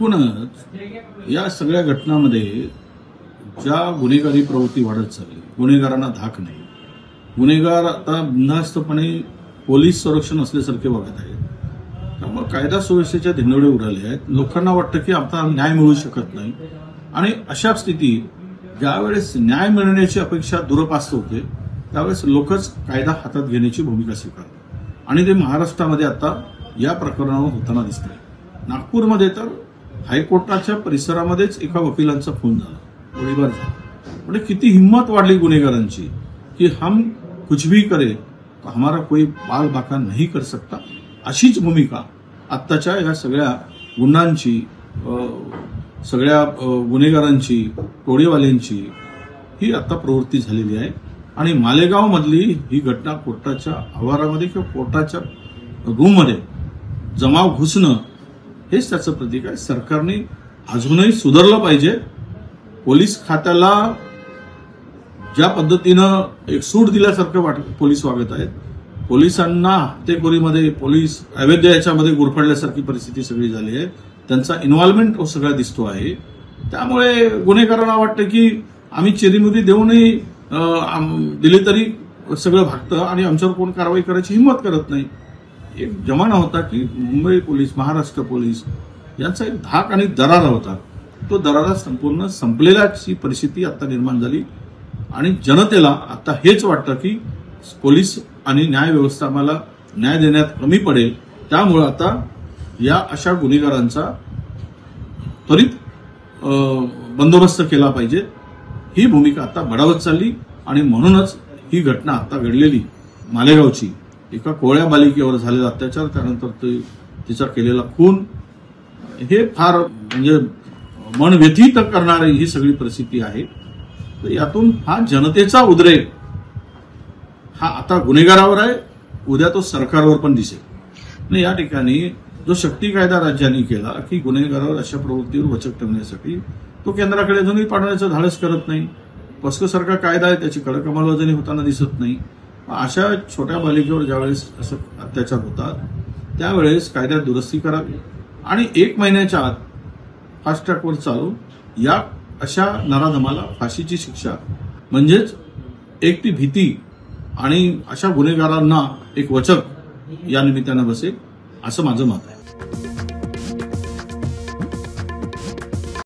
एकूणच या सगळ्या घटनांमध्ये ज्या गुन्हेगारी प्रवृत्ती वाढत चालली, गुन्हेगारांना धाक नाही, गुन्हेगार आता बिनधास्तपणे पोलीस संरक्षण असल्यासारखे वागत आहेत. त्यामुळे कायदा सुव्यवस्थेच्या धिंडोडे उडाले आहेत. लोकांना वाटतं की आता न्याय मिळू शकत नाही आणि अशा स्थितीत ज्यावेळेस न्याय मिळण्याची अपेक्षा दुरपास्त होते त्यावेळेस लोकच कायदा हातात घेण्याची भूमिका स्वीकारतात आणि ते महाराष्ट्रामध्ये आता या प्रकरणावर होताना दिसतंय. नागपूरमध्ये तर हायकोर्टाच्या परिसरामध्येच एका वकिलांचा खून झाला, गोळीबार झाला. म्हणजे किती हिंमत वाढली गुन्हेगारांची की हम कुछ भी करे तो हमारा कोई बाल बाका नहीं कर सकता. अशीच भूमिका आत्ताच्या या सगळ्या गुन्ह्यांची, सगळ्या गुन्हेगारांची, टोळीवाल्यांची ही आता प्रवृत्ती झालेली आहे. आणि मालेगाव मधली ही घटना कोर्टाच्या आवारामध्ये किंवा कोर्टाच्या रूममध्ये जमाव घुसणं हेच त्याचं प्रतीक आहे. सरकारने अजूनही सुधारलं पाहिजे. पोलीस खात्याला ज्या पद्धतीनं एक सूट दिल्यासारखं पोलीस वागत आहेत, पोलिसांना हत्तेखोरीमध्ये, पोलीस अवैध याच्यामध्ये गुरफडल्यासारखी परिस्थिती सगळी झाली आहे. त्यांचा इन्व्हॉल्वमेंट सगळा दिसतो आहे. त्यामुळे गुन्हेगारांना वाटतं की आम्ही चिरीमुरी देऊनही दिली तरी सगळं भागतं आणि आमच्यावर कोण कारवाई करायची हिंमत करत नाही. एक जमाना होता की मुंबई पोलीस, महाराष्ट्र पोलीस यांचा एक धाक आणि दरारा होता. तो दरारा संपूर्ण संपलेल्याची परिस्थिती आता निर्माण झाली आणि जनतेला आता हेच वाटतं की पोलीस आणि न्याय व्यवस्थापनाला न्याय देण्यात कमी पडेल. त्यामुळे आता या अशा गुन्हेगारांचा त्वरित बंदोबस्त केला पाहिजे ही भूमिका आता बढावत चालली. आणि म्हणूनच ही घटना आता घडलेली मालेगावची एका कोळ्या बालिकेवर झालेला अत्याचार, त्यानंतर तिचा केलेला खून, हे फार म्हणजे मन व्यथित करणारी ही सगळी परिस्थिती आहे. तर यातून हा जनतेचा उद्रेक हा आता गुन्हेगारावर आहे, उद्या तो सरकारवर पण दिसेल. आणि या ठिकाणी जो शक्ती कायदा राज्यांनी केला की गुन्हेगारावर अशा प्रवृत्तीवर वचक ठेवण्यासाठी, तो केंद्राकडे अजूनही पाठवण्याचं धाडस करत नाही. पस्कसारखा कायदा आहे, त्याची कडक अंमलबजावणी होताना दिसत नाही. अशा छोट्या बालिकेवर ज्यावेळेस असं अत्याचार होतात त्यावेळेस कायद्यात दुरुस्ती करावी आणि 1 महिन्याच्या आत फास्ट ट्रॅकवर चालून या अशा नराधमाला फाशीची शिक्षा, म्हणजेच एक ती भीती आणि अशा गुन्हेगारांना एक वचक या निमित्तानं बसेल, असं माझं मत आहे.